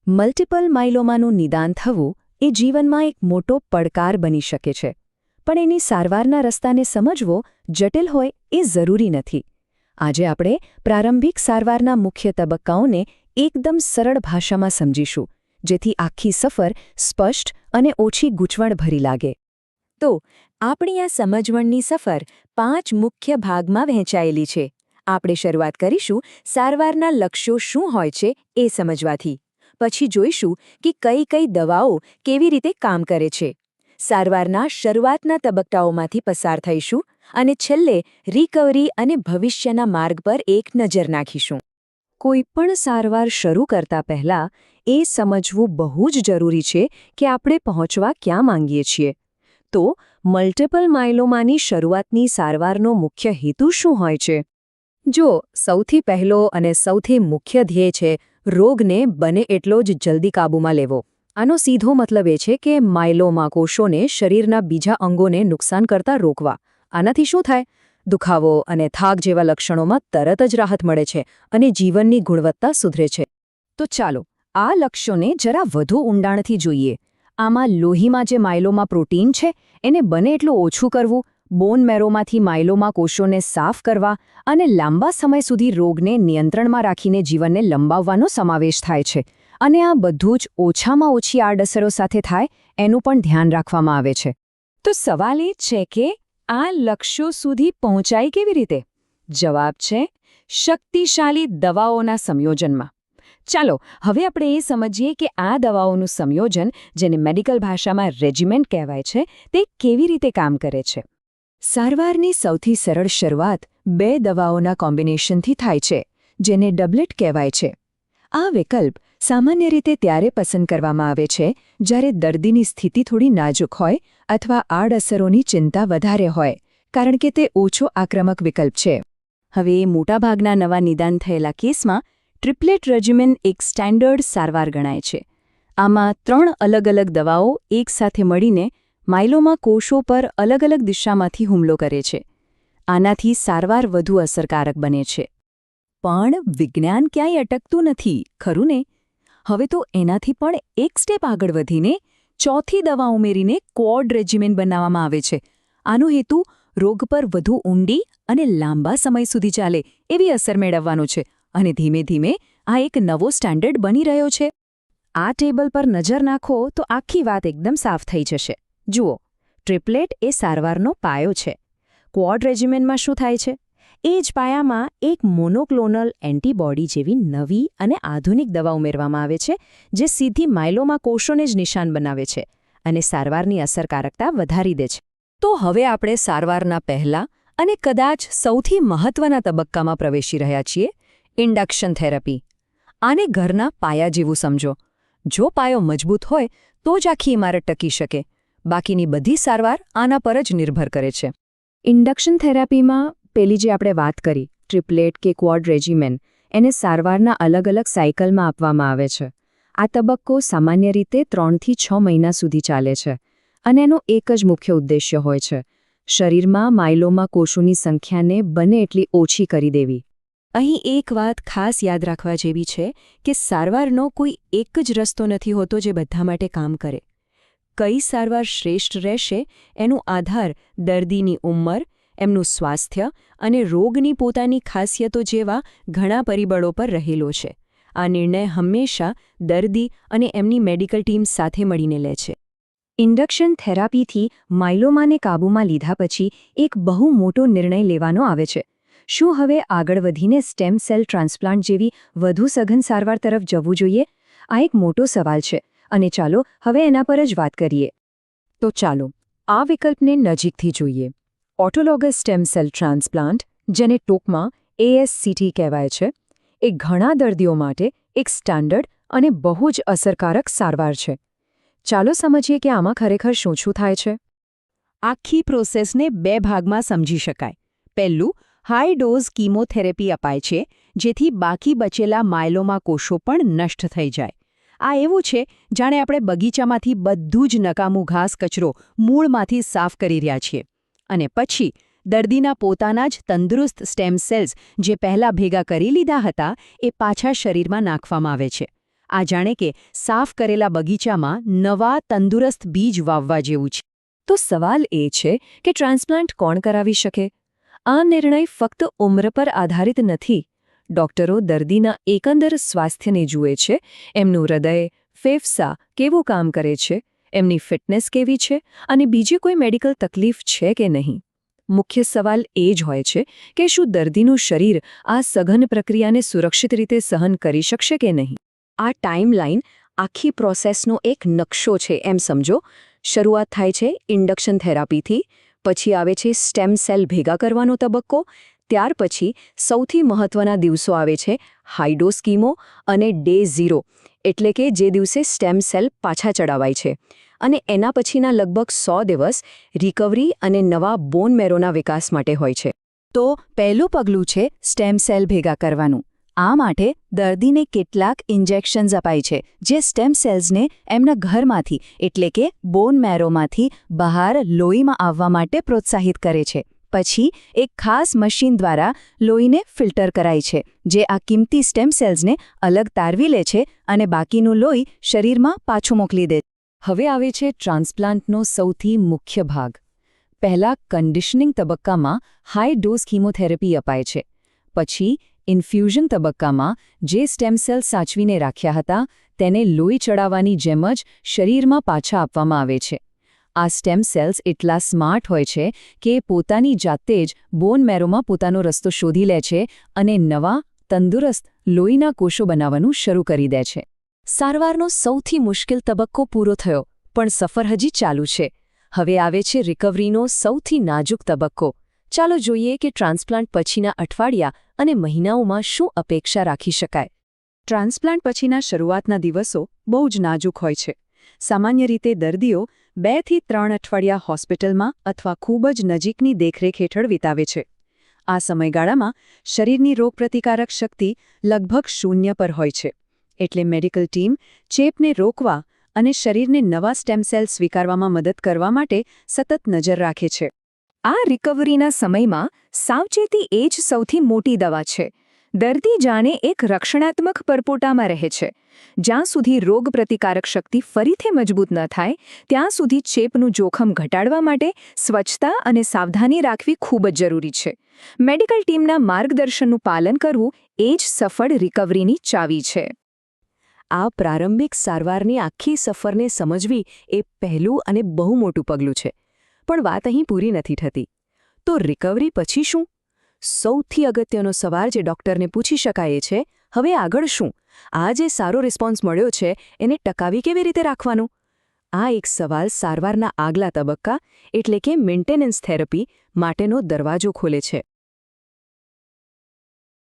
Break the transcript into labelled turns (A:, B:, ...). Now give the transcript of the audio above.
A: Multiple માયલોમાનું નિદાન થવું એ જીવનમાં એક મોટો પડકાર બની શકે છે, પણ એની સારવારના રસ્તાને સમજવો જટિલ હોય એ જરૂરી નથી. આજે આપણે પ્રારંભિક સારવારના મુખ્ય તબક્કાઓને એકદમ સરળ ભાષામાં સમજીશું, જેથી આખી સફર સ્પષ્ટ અને ઓછી ગૂંચવણભરી લાગે. તો આપણી આ સમજણની સફર 5 મુખ્ય ભાગમાં વહેંચાયેલી છે. આપણે શરૂઆત કરીશું સારવારના લક્ષ્યો શું હોય છે એ સમજવાથી. પછી જોઈશું કે કઈ કઈ દવાઓ કેવી રીતે કામ કરે છે. સારવારના શરૂઆતના તબક્કાઓમાંથી પસાર થઈશું અને છેલ્લે રિકવરી અને ભવિષ્યના માર્ગ પર એક નજર નાખીશું. કોઈપણ સારવાર શરૂ કરતા પહેલા એ સમજવું બહુ જ જરૂરી છે કે આપણે પહોંચવા ક્યાં માંગીએ છીએ. તો મલ્ટિપલ માયલોમાની શરૂઆતની સારવારનો મુખ્ય હેતુ શું હોય છે? જો સૌથી પહેલો અને સૌથી મુખ્ય ધ્યેય છે રોગને બને એટલો જ જલ્દી કાબૂમાં લેવો. આનો સીધો મતલબ એ છે કે માયલોમા કોષોને શરીરના બીજા અંગોને નુકસાન કરતા રોકવા. આનાથી શું થાય? દુખાવો અને થાક જેવા લક્ષણોમાં તરત જ રાહત મળે છે અને જીવનની ગુણવત્તા સુધરે છે. તો ચાલો આ લક્ષ્યોને જરા વધુ ઊંડાણથી જોઈએ. આમાં લોહીમાં જે માયલોમા પ્રોટીન છે એને બને એટલું ઓછું કરવું, બોન મેરોમાંથી માયલોમા કોષોને સાફ કરવા અને લાંબા સમય સુધી રોગને નિયંત્રણમાં રાખીને જીવનને લંબાવવાનો સમાવેશ થાય છે. અને આ બધું જ ઓછામાં ઓછી આડઅસરો સાથે થાય એનું પણ ધ્યાન રાખવામાં આવે છે. તો સવાલ એ છે કે આ લક્ષ્યો સુધી પહોંચાય કેવી રીતે? જવાબ છે શક્તિશાળી દવાઓના સંયોજનમાં. ચાલો હવે આપણે એ સમજીએ કે આ દવાઓનું સંયોજન, જેને મેડિકલ ભાષામાં રેજિમેન્ટ કહેવાય છે, તે કેવી રીતે કામ કરે છે. સારવારની સૌથી સરળ શરૂઆત 2 દવાઓના કોમ્બિનેશનથી થાય છે, જેને ડબલેટ કહેવાય છે. આ વિકલ્પ સામાન્ય રીતે ત્યારે પસંદ કરવામાં આવે છે જ્યારે દર્દીની સ્થિતિ થોડી નાજુક હોય અથવા આડઅસરોની ચિંતા વધારે હોય, કારણ કે તે ઓછો આક્રમક વિકલ્પ છે. હવે મોટાભાગના નવા નિદાન થયેલા કેસમાં ટ્રિપલેટ રેજિમેન એક સ્ટાન્ડર્ડ સારવાર ગણાય છે. આમાં 3 અલગ અલગ દવાઓ એકસાથે મળીને માયલોમા કોષો પર અલગ અલગ દિશામાંથી હુમલો કરે છે. આનાથી સારવાર વધુ અસરકારક બને છે. પણ વિજ્ઞાન ક્યાંય અટકતું નથી, ખરું ને? હવે તો એનાથી પણ એક સ્ટેપ આગળ વધીને 4થી દવા ઉમેરીને ક્વોડ રેજિમેન બનાવવામાં આવે છે. આનો હેતુ રોગ પર વધુ ઊંડી અને લાંબા સમય સુધી ચાલે એવી અસર મેળવવાનો છે અને ધીમે ધીમે આ એક નવો સ્ટાન્ડર્ડ બની રહ્યો છે. આ ટેબલ પર નજર નાખો તો આખી વાત એકદમ સાફ થઈ જશે. જુઓ, ટ્રિપલેટ એ સારવારનો પાયો છે. ક્વોડ રેજિમેનમાં શું થાય છે? એ જ પાયામાં એક મોનોક્લોનલ એન્ટીબોડી જેવી નવી અને આધુનિક દવા ઉમેરવામાં આવે છે, જે સીધી માયલોમા કોષોને જ નિશાન બનાવે છે અને સારવારની અસરકારકતા વધારી દે છે. તો હવે આપણે સારવારના પહેલા અને કદાચ સૌથી મહત્વના તબક્કામાં પ્રવેશી રહ્યા છીએ, ઇન્ડક્શન થેરપી. આને ઘરના પાયા જેવું સમજો. જો પાયો મજબૂત હોય તો જ આખી ઇમારત ટકી શકે. બાકીની બધી સારવાર આના પર જ નિર્ભર કરે છે. ઇન્ડક્શન થેરાપીમાં પેલી જે આપણે વાત કરી, ટ્રિપલેટ કે ક્વોડ રેજિમેન, એને સારવારના અલગ અલગ સાયકલમાં આપવામાં આવે છે. આ તબક્કો સામાન્ય રીતે 3થી 6 મહિના સુધી ચાલે છે અને એનો એક જ મુખ્ય ઉદ્દેશ્ય હોય છે: શરીરમાં માયલોમા કોષોની સંખ્યાને બને એટલી ઓછી કરી દેવી. અહીં એક વાત ખાસ યાદ રાખવા જેવી છે કે સારવારનો કોઈ એક જ રસ્તો નથી હોતો જે બધા માટે કામ કરે. કઈ સારવાર શ્રેષ્ઠ રહેશે એનો આધાર દર્દીની ઉંમર, એમનું સ્વાસ્થ્ય અને રોગની પોતાની ખાસિયતો જેવા ઘણા પરિબળો પર રહેલો છે. આ નિર્ણય હંમેશા દર્દી અને એમની મેડિકલ ટીમ સાથે મળીને લે છે. ઇન્ડક્શન થેરાપીથી માયલોમાને કાબૂમાં લીધા પછી એક બહુ મોટો નિર્ણય લેવાનો આવે છે. શું હવે આગળ વધીને સ્ટેમ સેલ ટ્રાન્સપ્લાન્ટ જેવી વધુ સઘન સારવાર તરફ જવું જોઈએ? આ એક મોટો સવાલ છે અને ચાલો હવે એના પર જ વાત કરીએ. તો ચાલો આ વિકલ્પને નજીકથી જોઈએ. ઓટોલોગસ સ્ટેમ સેલ ટ્રાન્સપ્લાન્ટ, જેને ટૂંકમાં ASCT કહેવાય છે, એ ઘણા દર્દીઓ માટે એક સ્ટાન્ડર્ડ અને બહુ જ અસરકારક સારવાર છે. ચાલો સમજીએ કે આમાં ખરેખર શું થાય છે. આખી પ્રોસેસને 2 ભાગમાં સમજી શકાય. પહેલું, હાઈ ડોઝ કીમોથેરેપી અપાય છે, જેથી બાકી બચેલા માયલોમા કોષો પણ નષ્ટ થઈ જાય. આ એવું છે જાણે આપણે બગીચામાંથી બધું જ નકામું ઘાસ કચરો મૂળમાંથી સાફ કરી રહ્યા છીએ. અને પછી દર્દીના પોતાના જ તંદુરસ્ત સ્ટેમ સેલ્સ જે પહેલાં ભેગા કરી લીધા હતા એ પાછા શરીરમાં નાખવામાં આવે છે.
B: આ જાણે કે સાફ કરેલા બગીચામાં નવા તંદુરસ્ત બીજ વાવવા જેવું છે.
A: તો સવાલ એ છે કે ટ્રાન્સપ્લાન્ટ કોણ કરાવી શકે? આ નિર્ણય ફક્ત ઉંમર પર આધારિત નથી. ડોક્ટરો દર્દીના એકંદર સ્વાસ્થ્યને જુએ છે, એમનું હૃદય, ફેફસાં કેવું કામ કરે છે, એમની ફિટનેસ કેવી છે અને બીજી કોઈ મેડિકલ તકલીફ છે કે નહીં. મુખ્ય સવાલ એ જ હોય છે કે શું દર્દીનું શરીર આ સઘન પ્રક્રિયાને સુરક્ષિત રીતે સહન કરી શકશે કે નહીં. આ ટાઈમલાઈન આખી પ્રોસેસનો એક નકશો છે એમ સમજો. શરૂઆત થાય છે ઇન્ડક્શન થેરાપીથી, પછી આવે છે સ્ટેમ સેલ ભેગા કરવાનો તબક્કો, ત્યાર પછી સૌથી મહત્વના દિવસો આવે છે હાઈડોઝ કીમો અને ડે 0, એટલે કે જે દિવસે સ્ટેમ સેલ પાછા ચડાવાય છે. અને એના પછીના લગભગ 100 દિવસ રિકવરી અને નવા બોન મેરોના વિકાસ માટે હોય છે. તો પહેલું પગલું છે સ્ટેમ સેલ ભેગા કરવાનું. આ માટે દર્દીને કેટલાક ઇન્જેક્શન્સ અપાય છે જે સ્ટેમ સેલ્સને એમના ઘરમાંથી એટલે કે બોન મેરોમાંથી બહાર લોહીમાં આવવા માટે પ્રોત્સાહિત કરે છે. પછી એક ખાસ મશીન દ્વારા લોહીને ફિલ્ટર કરાય છે, જે આ કિંમતી સ્ટેમ સેલ્સને અલગ તારવી લે છે અને બાકીનું લોહી શરીરમાં પાછું મોકલી દે. હવે આવે છે ટ્રાન્સપ્લાન્ટનો સૌથી મુખ્ય ભાગ. પહેલા કન્ડિશનિંગ તબક્કામાં હાઈ ડોઝ કીમોથેરાપી અપાય છે. પછી ઇન્ફ્યુઝન તબક્કામાં જે સ્ટેમ સેલ સાચવીને રાખ્યા હતા તેને લોહી ચડાવવાની જેમ જ શરીરમાં પાછા આપવામાં આવે છે. આ સ્ટેમ સેલ્સ એટલા સ્માર્ટ હોય છે કે પોતાની જાતે જ બોન મેરોમાં પોતાનો રસ્તો શોધી લે છે અને નવા, તંદુરસ્ત લોહીના કોષો બનાવવાનું શરૂ કરી દે છે. સારવારનો સૌથી મુશ્કેલ તબક્કો પૂરો થયો, પણ સફર હજી ચાલુ છે. હવે આવે છે રિકવરીનો સૌથી નાજુક તબક્કો. ચાલો જોઈએ કે ટ્રાન્સપ્લાન્ટ પછીના અઠવાડિયા અને મહિનાઓમાં શું અપેક્ષા રાખી શકાય. ટ્રાન્સપ્લાન્ટ પછીના શરૂઆતના દિવસો બહુ જ નાજુક હોય છે. સામાન્ય રીતે દર્દીઓ 2 થી 3 અઠવાડિયા હોસ્પિટલમાં અથવા ખૂબ જ નજીકની દેખરેખ હેઠળ વિતાવે છે. આ સમયગાળામાં શરીરની રોગપ્રતિકારક શક્તિ લગભગ 0 પર હોય છે. એટલે મેડિકલ ટીમ ચેપને રોકવા અને શરીરને નવા સ્ટેમ સેલ સ્વીકારવામાં મદદ કરવા માટે સતત નજર રાખે છે. આ રિકવરીના સમયમાં સાવચેતી એ જ સૌથી મોટી દવા છે. દર્દી જાણે એક રક્ષણાત્મક પરપોટામાં રહે છે. જ્યાં સુધી રોગપ્રતિકારક શક્તિ ફરીથી મજબૂત ન થાય, ત્યાં સુધી ચેપનું જોખમ ઘટાડવા માટે સ્વચ્છતા અને સાવધાની રાખવી ખૂબ જ જરૂરી છે. મેડિકલ ટીમના માર્ગદર્શનનું પાલન કરવું એ જ સફળ રિકવરીની ચાવી છે. આ પ્રારંભિક સારવારની આખી સફરને સમજવી એ પહેલું અને બહુ મોટું પગલું છે. પણ વાત અહીં પૂરી નથી થતી. તો રિકવરી પછી શું? સૌથી અગત્યનો સવાલ જે ડૉક્ટરને પૂછી શકાય છે, હવે આગળ શું? આ જે સારો રિસ્પોન્સ મળ્યો છે એને ટકાવી કેવી રીતે રાખવાનું? આ એક સવાલ સારવારના આગલા તબક્કા એટલે કે મેન્ટેનન્સ થેરપી માટેનો દરવાજો ખોલે છે.